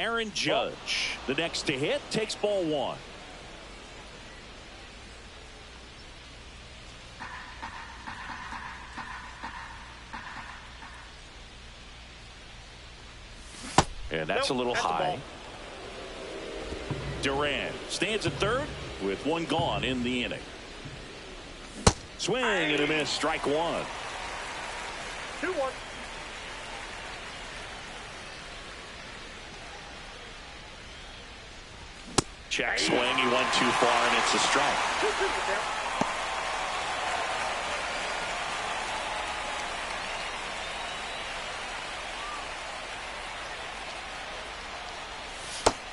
Aaron Judge, the next to hit, takes ball one. And that's a little high. Duran stands at third with one gone in the inning. Swing and a miss, strike one. 2-1. Check swing, he went too far and it's a strike. 2-2.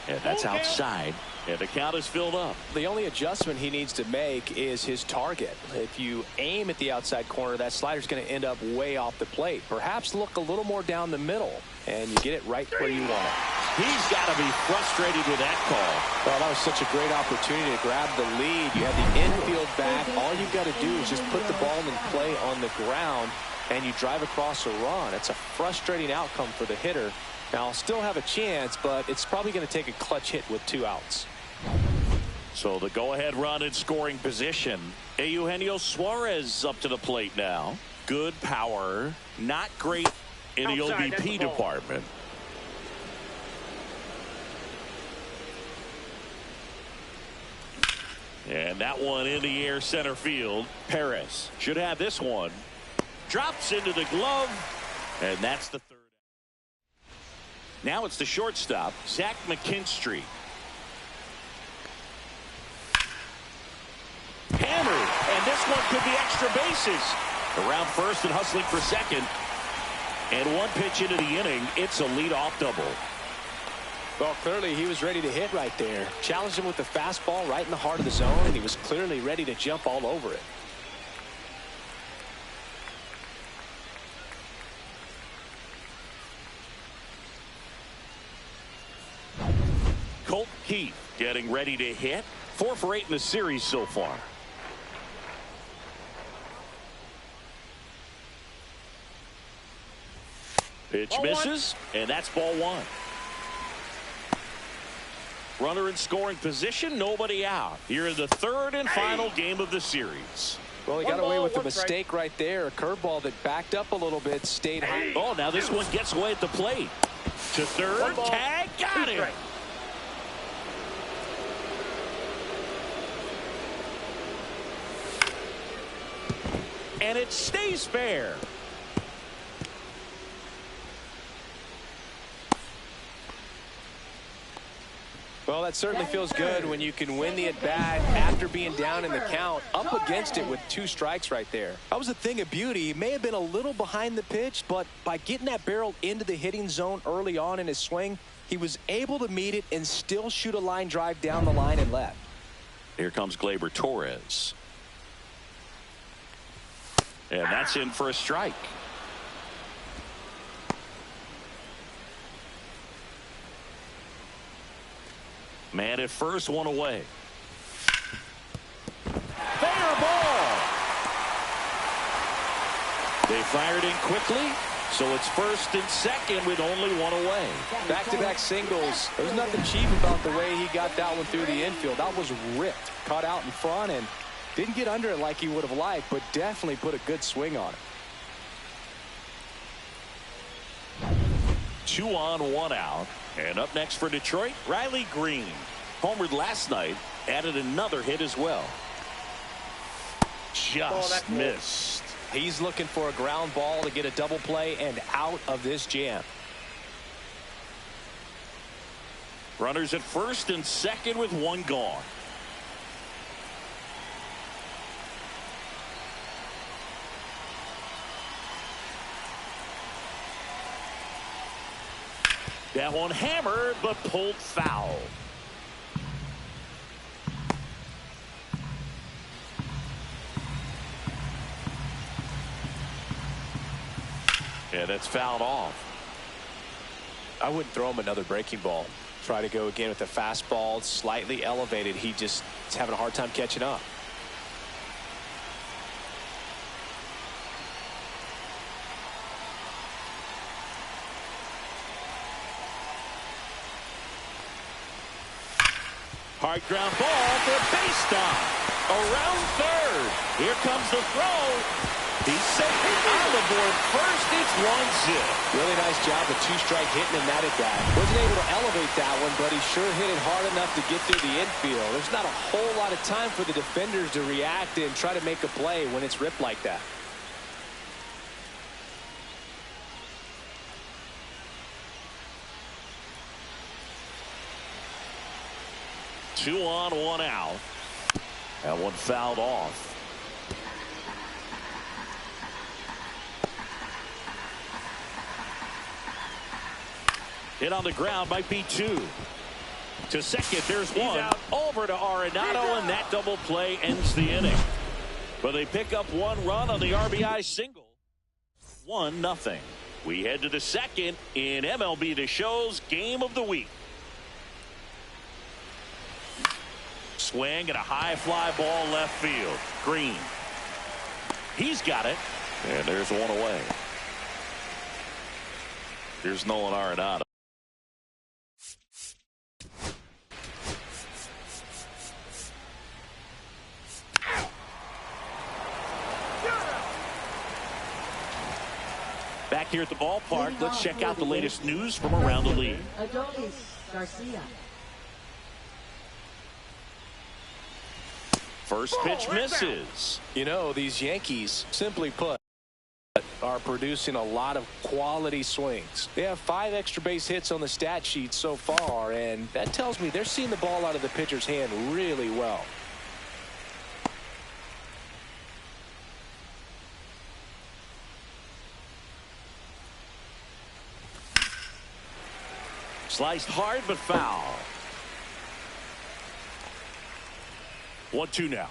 And that's outside. And the count is filled up. The only adjustment he needs to make is his target. If you aim at the outside corner, that slider's going to end up way off the plate. Perhaps look a little more down the middle, and you get it right where you want it. He's got to be frustrated with that call. Well, that was such a great opportunity to grab the lead. You have the infield back. All you've got to do is just put the ball in play on the ground, and you drive across a run. It's a frustrating outcome for the hitter. Now, I'll still have a chance, but it's probably going to take a clutch hit with 2 outs. So the go-ahead run in scoring position. Eugenio Suarez up to the plate now. Good power, not great in the OBP department. And that one in the air center field. Perez should have this one. Drops into the glove, and that's the third. Now it's the shortstop, Zach McKinstry. Hammered, and this one could be extra bases. Around first and hustling for second. And one pitch into the inning, it's a leadoff double. Well, clearly he was ready to hit right there. Challenged him with the fastball right in the heart of the zone, and he was clearly ready to jump all over it. Colt Keith getting ready to hit. 4 for 8 in the series so far. Pitch misses, and that's ball one. Runner in scoring position, nobody out. Here in the third and final game of the series. Well, he got away with a mistake right there. A curveball that backed up a little bit, stayed high. Oh, now this one gets away at the plate. To third, tag, got him. And it stays fair. Well, that certainly feels good when you can win the at-bat after being down in the count, up against it with 2 strikes right there. That was a thing of beauty. He may have been a little behind the pitch, but by getting that barrel into the hitting zone early on in his swing, he was able to meet it and still shoot a line drive down the line and left. Here comes Gleyber Torres. And that's in for a strike. Man at first, one away. Fair ball. They fired in quickly, so it's first and second with only one away. Back-to-back singles. There's nothing cheap about the way he got that one through the infield. That was ripped, caught out in front, and didn't get under it like he would have liked, but definitely put a good swing on it. 2 on, 1 out. And up next for Detroit, Riley Green. Homered last night, added another hit as well. Just missed. He's looking for a ground ball to get a double play and out of this jam. Runners at first and second with 1 gone. That one hammered, but pulled foul. And it's fouled off. I wouldn't throw him another breaking ball. Try to go again with the fastball, slightly elevated. He just is having a hard time catching up. Hard ground ball for a base stop. Around third. Here comes the throw. He's safe on the board first. It's 1-0. Really nice job with two-strike hitting him that at bat. Wasn't able to elevate that one, but he sure hit it hard enough to get through the infield. There's not a whole lot of time for the defenders to react and try to make a play when it's ripped like that. Two on, one out. That one fouled off. Hit on the ground, might be two. To second, there's one. Over to Arenado, and that double play ends the inning. But they pick up one run on the RBI single. 1-0. We head to the second in MLB The Show's Game of the Week. Swing and a high fly ball left field. Green. He's got it. And there's one away. Here's Nolan Arenado. Back here at the ballpark, let's check out the latest news from around the league. First pitch misses. You know, these Yankees, simply put, are producing a lot of quality swings. They have 5 extra base hits on the stat sheet so far, and that tells me they're seeing the ball out of the pitcher's hand really well. Sliced hard but foul. 1-2 now.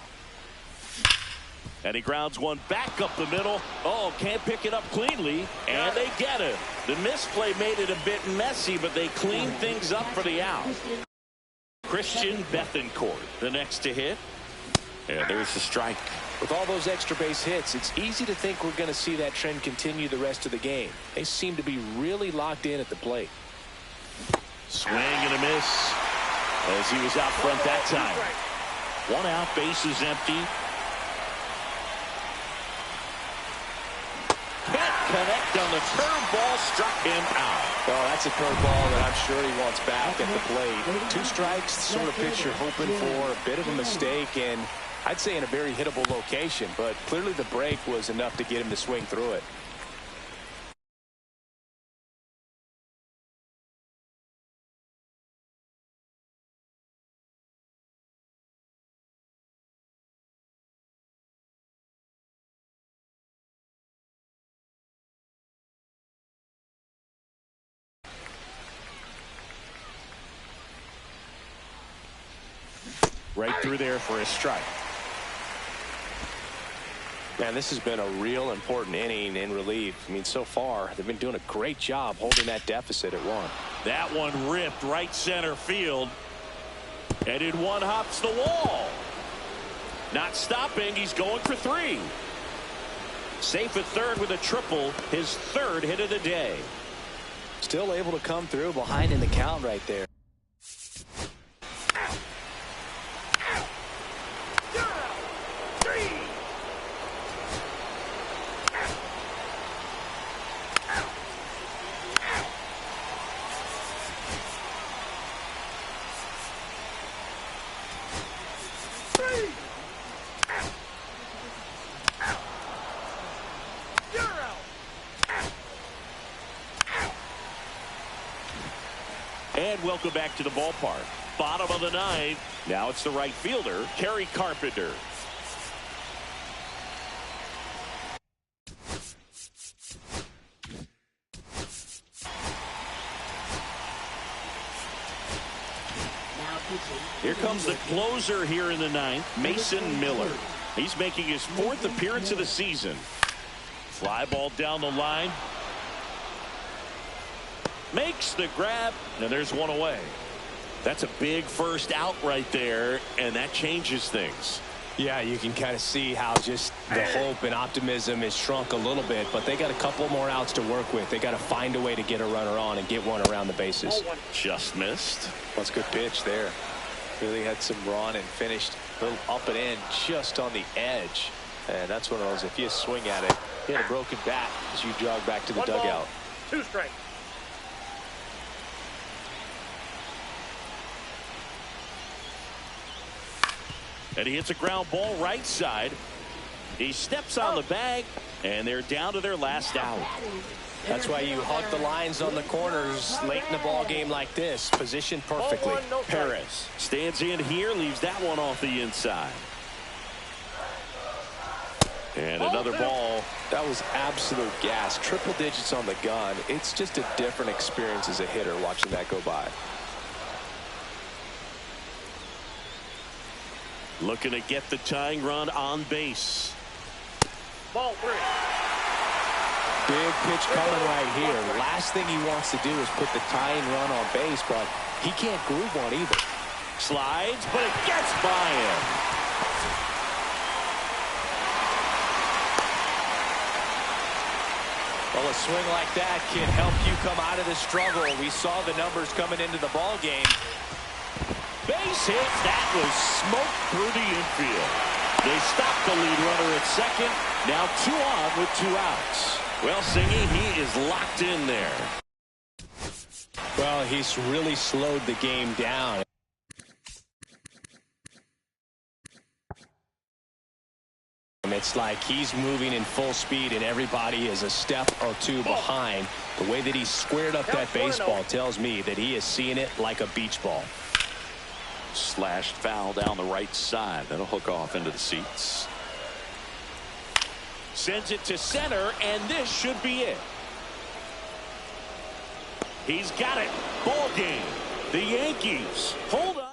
And he grounds one back up the middle. Oh, can't pick it up cleanly. And they get it. The misplay made it a bit messy, but they clean things up for the out. Christian Bethancourt, the next to hit. And there's the strike. With all those extra base hits, it's easy to think we're going to see that trend continue the rest of the game. They seem to be really locked in at the plate. Swing and a miss as he was out front that time. 1 out, base is empty. Can't connect on the curveball, struck him out. Oh, that's a curveball that I'm sure he wants back at the plate. 2 strikes, sort of pitch you're hoping for. A bit of a mistake, and I'd say in a very hittable location, but clearly the break was enough to get him to swing through it. Right through there for a strike. Man, this has been a real important inning in relief. I mean, so far, they've been doing a great job holding that deficit at 1. That one ripped right center field. And in one hops the wall. Not stopping. He's going for 3. Safe at third with a triple. His 3rd hit of the day. Still able to come through behind in the count right there. And welcome back to the ballpark. Bottom of the 9th. Now it's the right fielder, Kerry Carpenter. Here comes the closer here in the 9th, Mason Miller. He's making his 4th appearance of the season. Fly ball down the line. Makes the grab, and there's one away. That's a big first out right there, and that changes things. Yeah, you can kind of see how just the hope and optimism is shrunk a little bit, but they got a couple more outs to work with. They got to find a way to get a runner on and get one around the bases. Just missed. That's a good pitch there. Really had some run and finished a little up and in just on the edge. And that's one of those, if you swing at it, hit a broken bat as you jog back to the One dugout. ball, 2 strikes. And he hits a ground ball right side. He steps on the bag, and they're down to their last out. That's why you hunt the lines on the corners late in the ball game like this. Positioned perfectly. Ball 1, no strike. Perez stands in here, leaves that one off the inside. And another ball. That was absolute gas. Triple digits on the gun. It's just a different experience as a hitter watching that go by. Looking to get the tying run on base. Ball 3. Big pitch coming right here. Last thing he wants to do is put the tying run on base, but he can't groove one either. Slides, but it gets by him. Well, a swing like that can help you come out of the struggle. We saw the numbers coming into the ball game. Base hit. That was smoke through the infield. They stopped the lead runner at second. Now 2 on with 2 outs. Well, Singy, he is locked in there. Well, he's really slowed the game down. It's like he's moving in full speed and everybody is a step or 2 behind. The way that he squared up that baseball tells me that he is seeing it like a beach ball. Slashed foul down the right side. That'll hook off into the seats. Sends it to center, and this should be it. He's got it. Ball game. The Yankees hold on.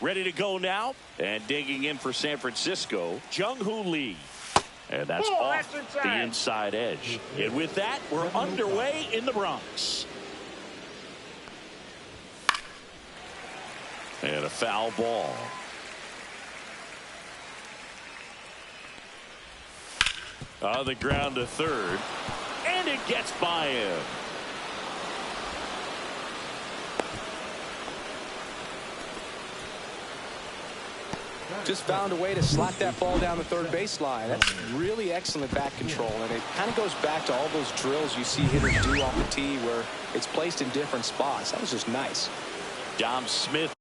Ready to go now, and digging in for San Francisco, Jung-Hoo Lee. And that's off the inside edge. And with that, we're underway in the Bronx. And a foul ball. On the ground to third. And it gets by him. Just found a way to slap that ball down the third baseline. That's really excellent bat control, and it kind of goes back to all those drills you see hitters do off the tee where it's placed in different spots. That was just nice. Dom Smith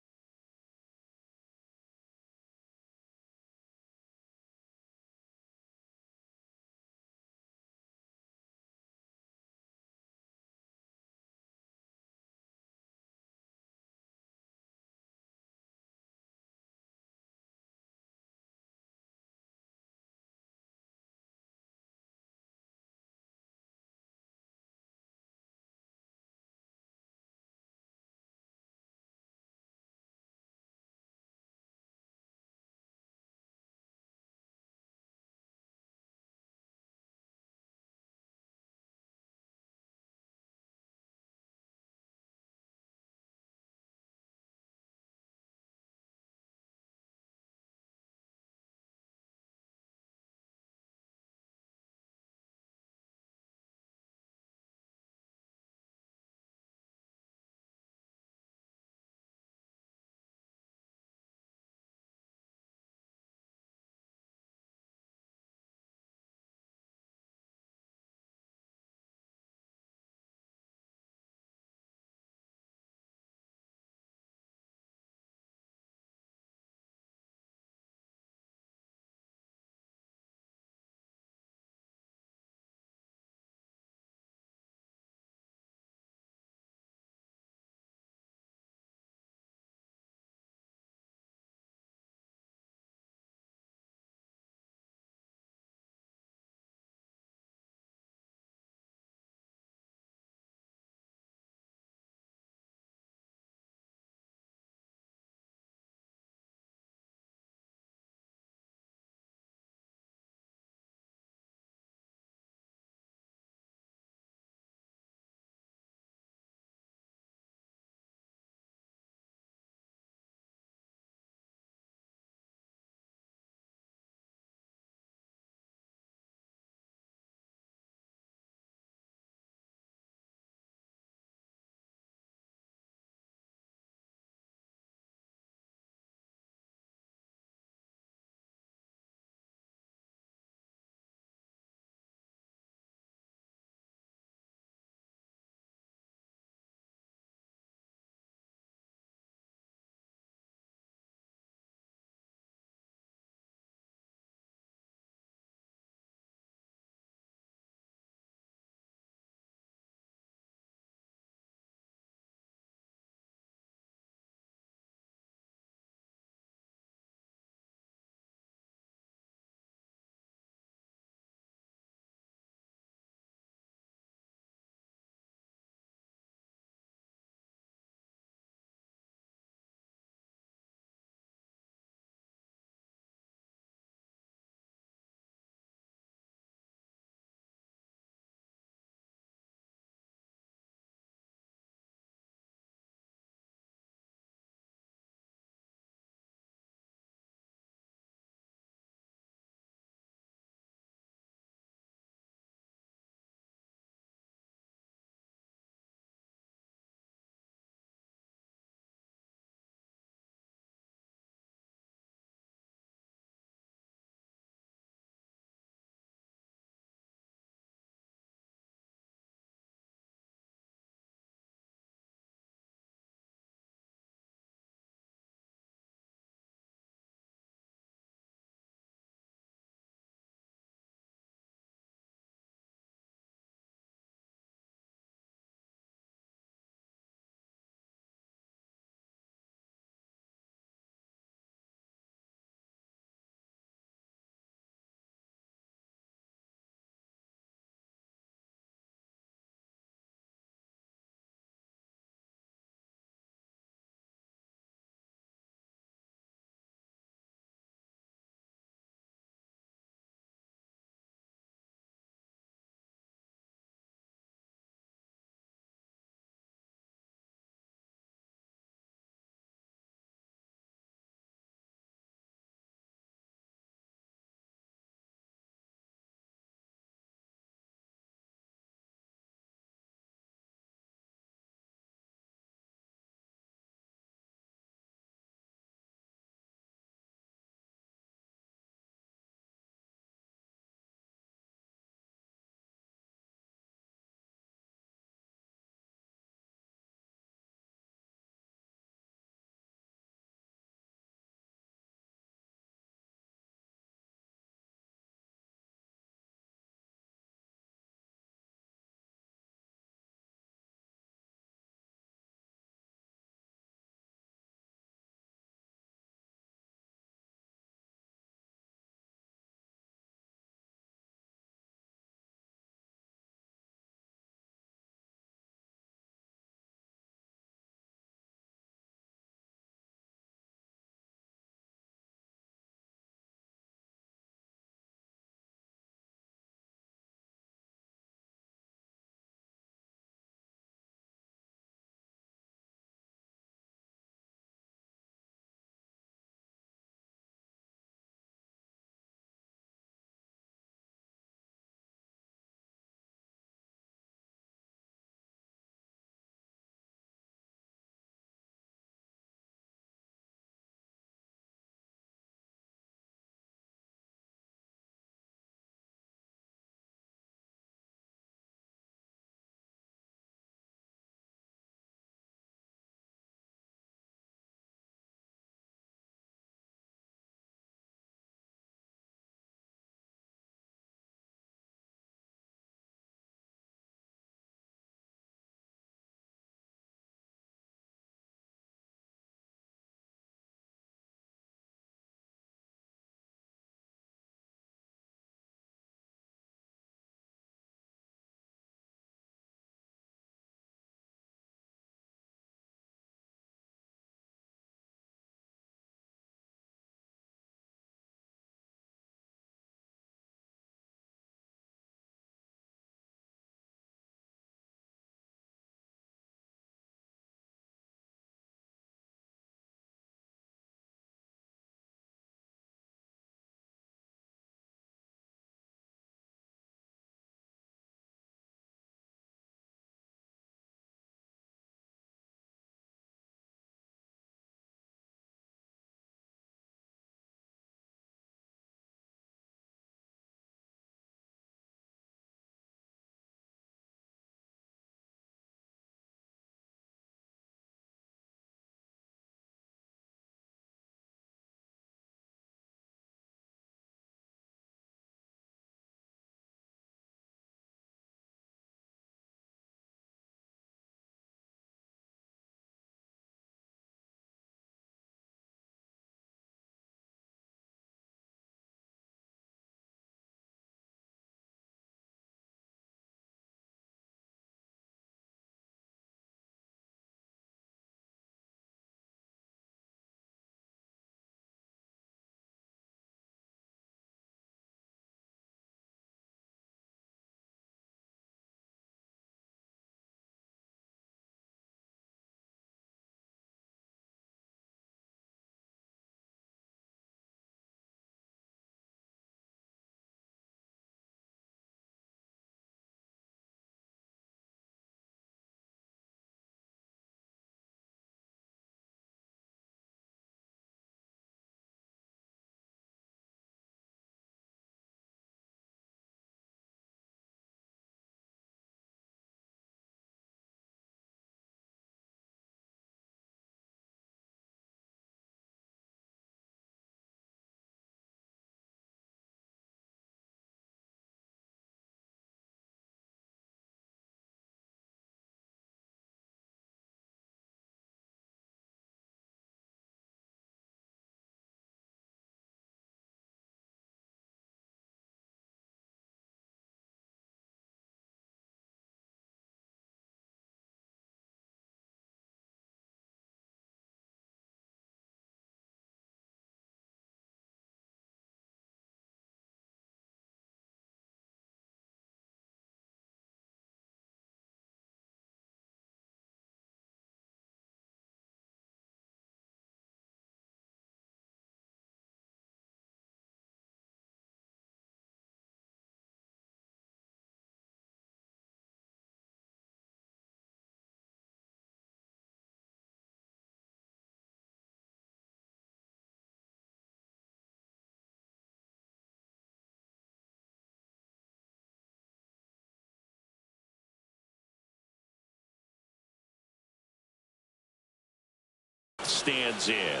stands in.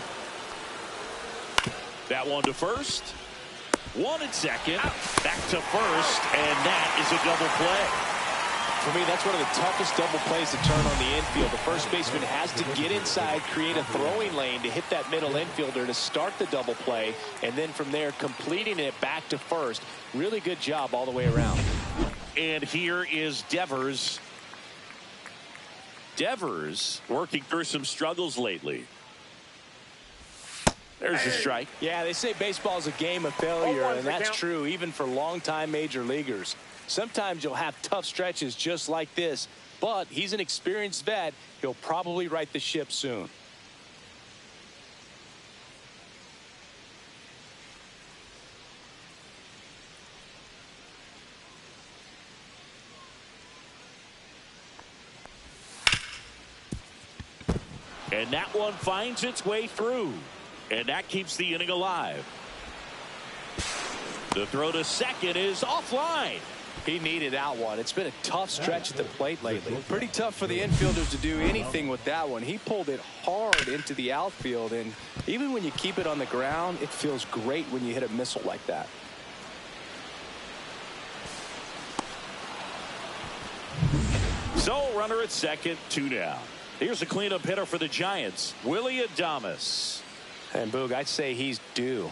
That one to first. One at second. Back to first, and that is a double play. For me, that's one of the toughest double plays to turn on the infield. The first baseman has to get inside, create a throwing lane to hit that middle infielder to start the double play, and then from there completing it back to first. Really good job all the way around. And here is Devers. Devers working through some struggles lately. There's a strike. Yeah, they say baseball is a game of failure, and that's true even for longtime major leaguers. Sometimes you'll have tough stretches just like this, but he's an experienced vet. He'll probably right the ship soon. And that one finds its way through, and that keeps the inning alive. The throw to second is offline. He needed that one. It's been a tough stretch at the plate lately. Pretty tough for the infielders to do anything with that one. He pulled it hard into the outfield, and even when you keep it on the ground, it feels great when you hit a missile like that. So runner at second, 2 down. Here's a cleanup hitter for the Giants, Willie Adames. And Boog, I'd say he's due.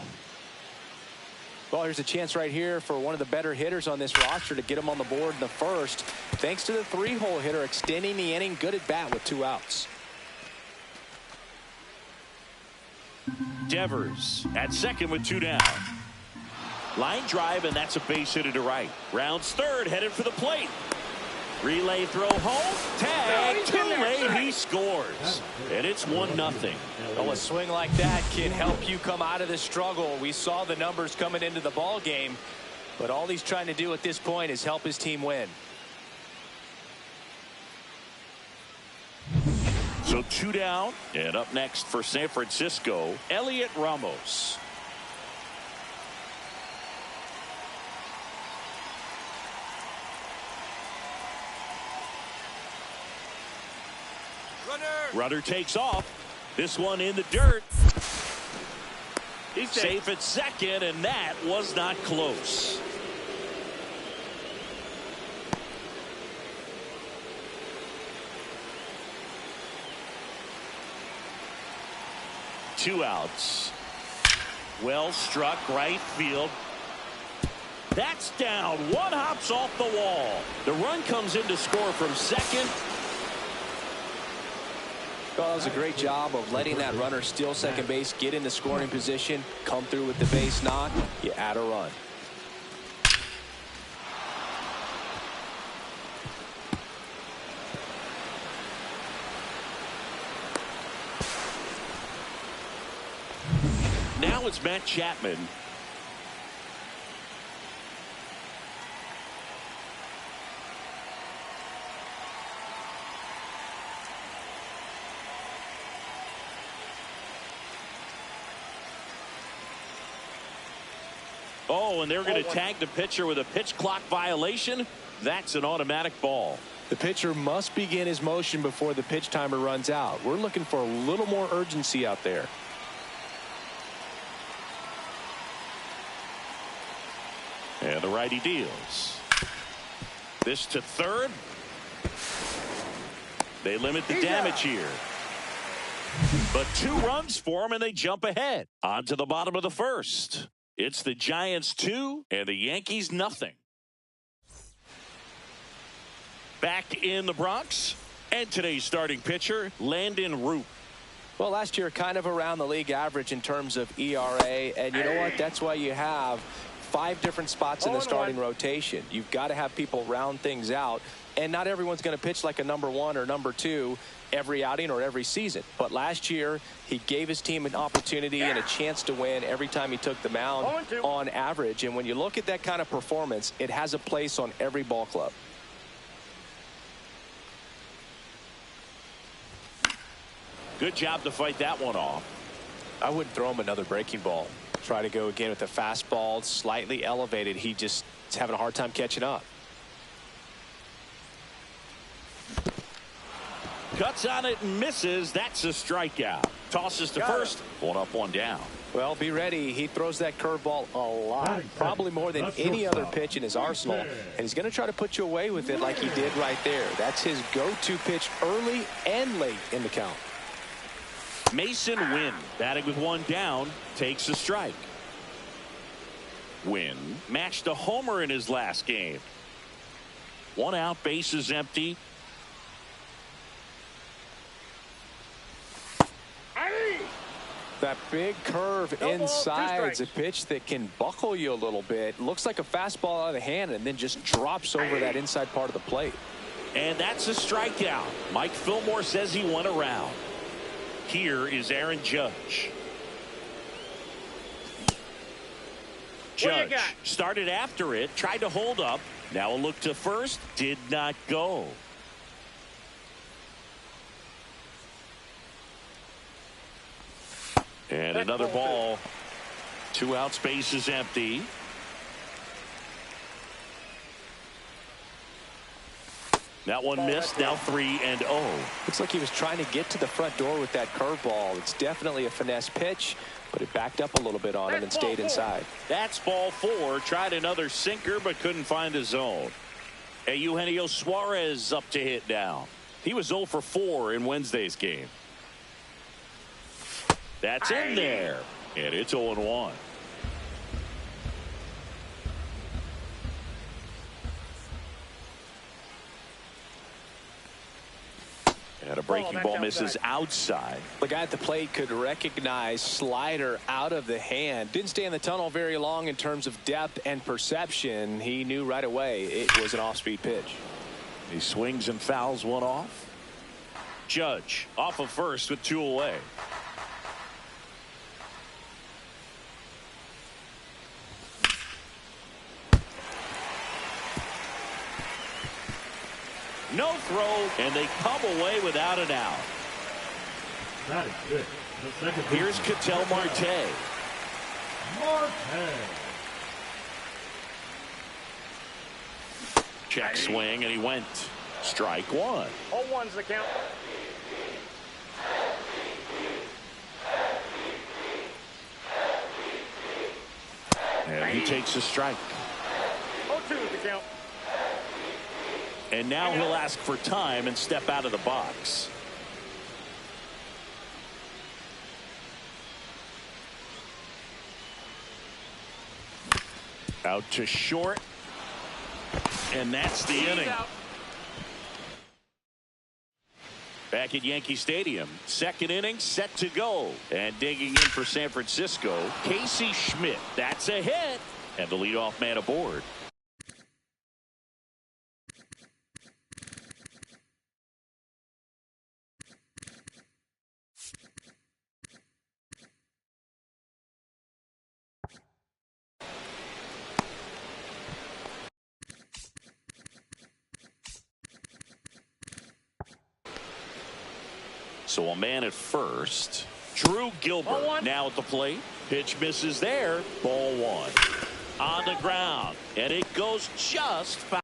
Well, here's a chance right here for one of the better hitters on this roster to get him on the board in the first. Thanks to the 3-hole hitter extending the inning. Good at bat with 2 outs. Devers at second with 2 down. Line drive, and that's a base hit to right. Rounds third, headed for the plate. Relay throw home. Tag too late. He scores. And it's 1-0. Well, a swing like that can help you come out of this struggle. We saw the numbers coming into the ball game, but all he's trying to do at this point is help his team win. So 2 down, and up next for San Francisco, Elliot Ramos. Runner takes off. This one in the dirt. He's safe at second, and that was not close. Two outs. Well struck right field. That's down. One hops off the wall. The run comes in to score from second. Well, that was a great job of letting that runner steal second base, get into scoring position, come through with the base knock. You add a run. Now it's Matt Chapman. Oh, and they're going to tag the pitcher with a pitch clock violation. That's an automatic ball. The pitcher must begin his motion before the pitch timer runs out. We're looking for a little more urgency out there. And the righty deals. This to third. They limit the damage here. But 2 runs for them, and they jump ahead. On to the bottom of the first. It's the Giants 2 and the Yankees nothing. Back in the Bronx, and today's starting pitcher, Landon Roop. Well, last year kind of around the league average in terms of ERA, and you know what? That's why you have 5 different spots in the starting rotation. You've got to have people round things out, and not everyone's going to pitch like a number 1 or number 2 every outing or every season. But last year, he gave his team an opportunity and a chance to win every time he took the mound on average. And when you look at that kind of performance, it has a place on every ball club. Good job to fight that one off. I wouldn't throw him another breaking ball. Try to go again with the fastball, slightly elevated. He just is having a hard time catching up. Cuts on it and misses. That's a strikeout. Tosses to first. One up, one down. Well, be ready. He throws that curveball a lot, probably more than any other pitch in his arsenal, and he's going to try to put you away with it like he did right there. That's his go-to pitch early and late in the count. Mason Wynn, batting with one down, takes a strike. Wynn matched a homer in his last game. One out, bases empty. That big curve inside is a pitch that can buckle you a little bit. Looks like a fastball out of the hand and then just drops over that inside part of the plate. And that's a strikeout. Mike Fillmore says he went around. Here is Aaron Judge. Judge started after it, tried to hold up. Now a look to first, did not go. And another ball. 2 outs, base is empty. That one missed. Now 3-0. Looks like he was trying to get to the front door with that curveball. It's definitely a finesse pitch, but it backed up a little bit on him and stayed inside. That's ball 4. Tried another sinker, but couldn't find the zone. Hey, Eugenio Suarez up to hit now. He was 0 for 4 in Wednesday's game. That's in there. And it's 0-1. And a breaking ball misses outside. The guy at the plate could recognize slider out of the hand. Didn't stay in the tunnel very long in terms of depth and perception. He knew right away it was an off-speed pitch. He swings and fouls one off. Judge off of first with 2 away. No throw, and they come away without an out. That is good. Here's Ketel Marte. Check swing, and he went. Strike 1. 0-1's the count. And he takes a strike. 0-2's the count. And now he'll ask for time and step out of the box. Out to short. And that's the inning. Back at Yankee Stadium, second inning set to go. And digging in for San Francisco, Casey Schmidt. That's a hit. And the leadoff man aboard. So a man at first. Drew Gilbert now at the plate. Pitch misses there. Ball 1. On the ground. And it goes just foul.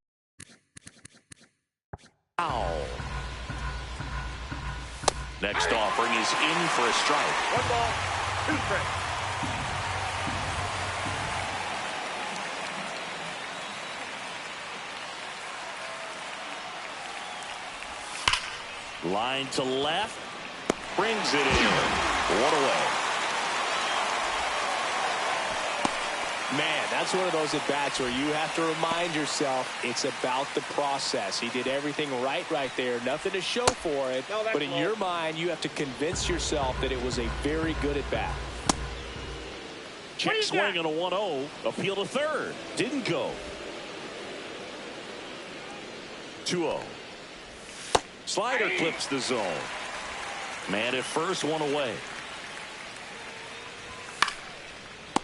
Next offering is in for a strike. 1 ball, 2 strikes. Line to left. Brings it in. 1 away. Man, that's one of those at-bats where you have to remind yourself it's about the process. He did everything right there. Nothing to show for it. But in your mind, you have to convince yourself that it was a very good at-bat. Check swing on a 1-0. Appeal to third. Didn't go. 2-0. Slider clips the zone. Man at first, 1 away.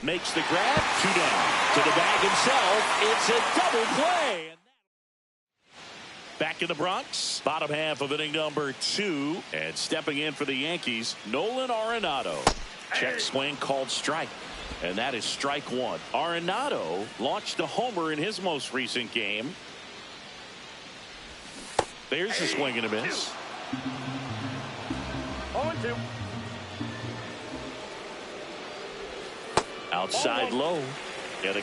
Makes the grab. 2 down. To the bag himself. It's a double play. Back in the Bronx. Bottom half of inning number 2. And stepping in for the Yankees, Nolan Arenado. Check swing called strike. And that is strike 1. Arenado launched a homer in his most recent game. There's a swing and a miss. 0-2. Outside low. And a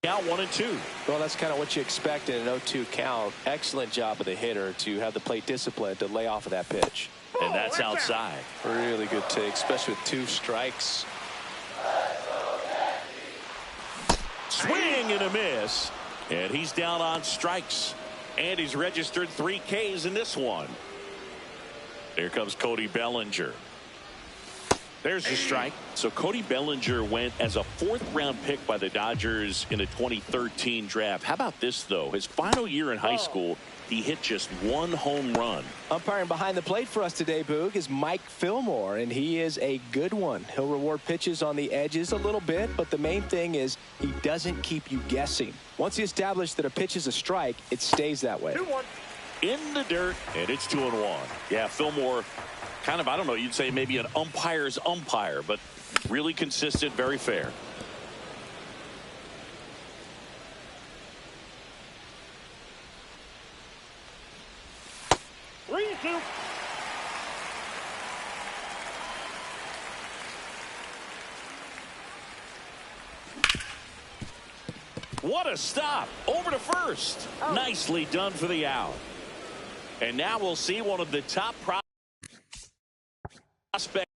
count 1-2. Well, that's kind of what you expect in an 0-2 count. Excellent job of the hitter to have the plate discipline to lay off of that pitch. And that's outside. Really good take, especially with 2 strikes. Swing and a miss. And he's down on strikes. And he's registered 3 Ks in this one. Here comes Cody Bellinger. There's the strike. So Cody Bellinger went as a 4th-round pick by the Dodgers in the 2013 draft. How about this, though? His final year in high school, he hit just 1 home run. Umpiring behind the plate for us today, Boog, is Mike Fillmore, and he is a good one. He'll reward pitches on the edges a little bit, but the main thing is he doesn't keep you guessing. Once he established that a pitch is a strike, it stays that way. 2-1. In the dirt, and it's 2-1. Yeah, Fillmore, kind of, I don't know, you'd say maybe an umpire's umpire, but really consistent, very fair. What a stop. Over to first. Oh. Nicely done for the out. And now we'll see one of the top prospects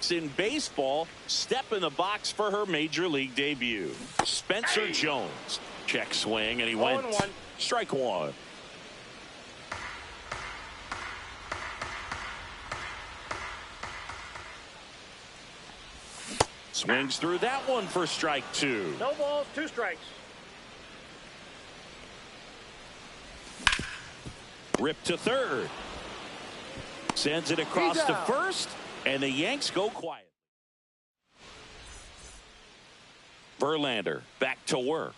in baseball step in the box for her major league debut. Spencer Jones. Check swing, and he went. 1-1. Strike 1. Swings through that one for strike 2. No balls, 2 strikes. Rip to third. Sends it across to first, and the Yanks go quiet. Verlander back to work.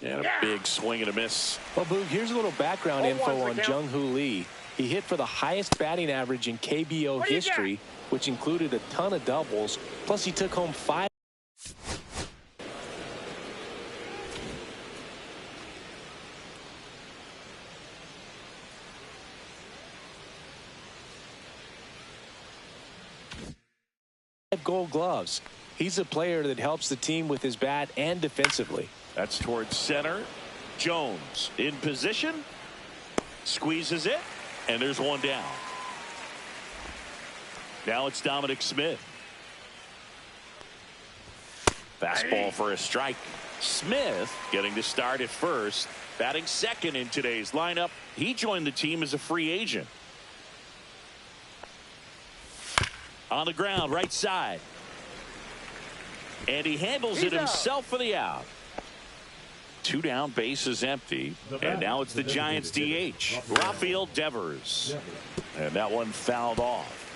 And a big swing and a miss. Well, Boog, here's a little background info on Jung-Hoo Lee. He hit for the highest batting average in KBO history, which included a ton of doubles. Plus, he took home 5. Gold gloves. He's a player that helps the team with his bat and defensively. That's towards center. Jones in position. Squeezes it. And there's one down. Now it's Dominic Smith. Fastball for a strike. Smith getting to start at first. Batting second in today's lineup. He joined the team as a free agent. On the ground, right side. And he handles it himself for the out. 2 down, bases empty. And now it's the Giants DH, Rafael Devers. And that one fouled off.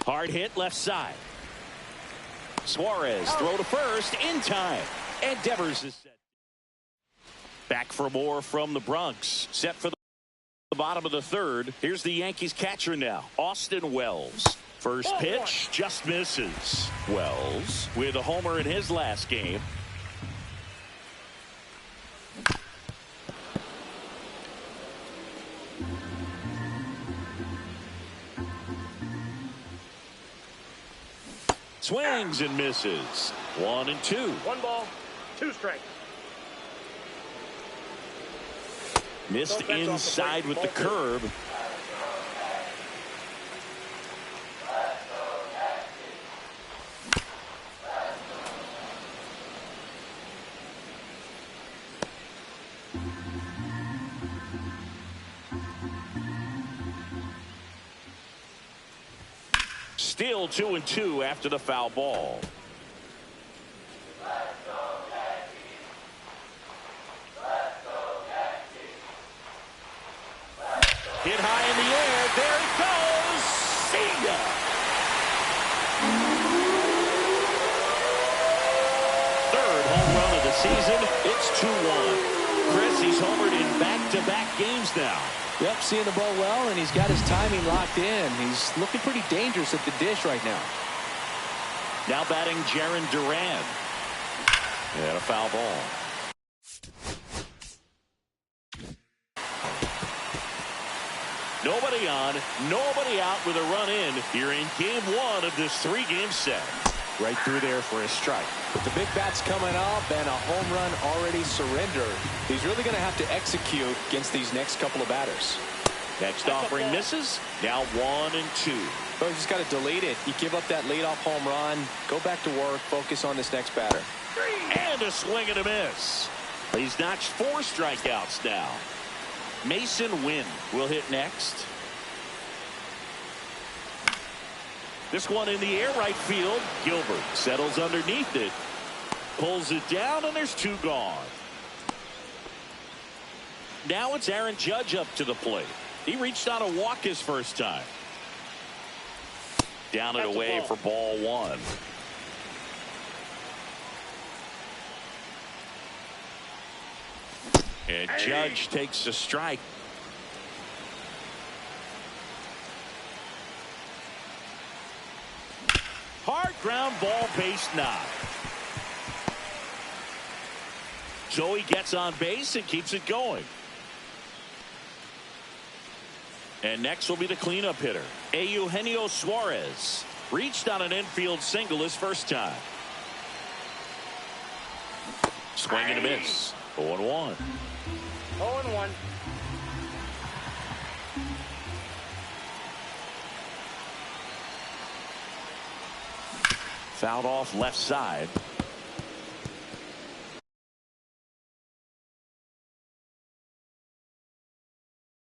Hard hit left side. Suarez throw to first in time. And Devers is set. Back for more from the Bronx. Set for the bottom of the 3rd. Here's the Yankees catcher now, Austin Wells. First pitch just misses. Wells with a homer in his last game. Swings and misses. 1-2. 1 ball, 2 strikes. Missed inside with the curve. Still 2-2 after the foul ball. Hit high in the air. There it goes. See ya. Third home run of the season. It's 2-1. Chris, he's homered in back-to-back games now. Yep, seeing the ball well, and he's got his timing locked in. He's looking pretty dangerous at the dish right now. Now batting Jarren Duran. And a foul ball. Nobody on, nobody out with a run in here in game one of this 3-game set. Right through there for a strike. But the big bat's coming up and a home run already surrendered. He's really going to have to execute against these next couple of batters. Next offering misses. Now 1 and 2. So he's just got to delete it. You give up that leadoff home run. Go back to work. Focus on this next batter. And a swing and a miss. He's notched 4 strikeouts now. Mason Wynn will hit next. This one in the air right field. Gilbert settles underneath it. Pulls it down, and there's 2 gone. Now it's Aaron Judge up to the plate. He reached on a walk his first time. Down and away for ball 1. And Judge takes a strike. Hard ground ball, base knock. Joey gets on base and keeps it going. And next will be the cleanup hitter, Eugenio Suarez. Reached on an infield single his first time. Swing and a miss. 0-1. 0-1. Fouled off left side.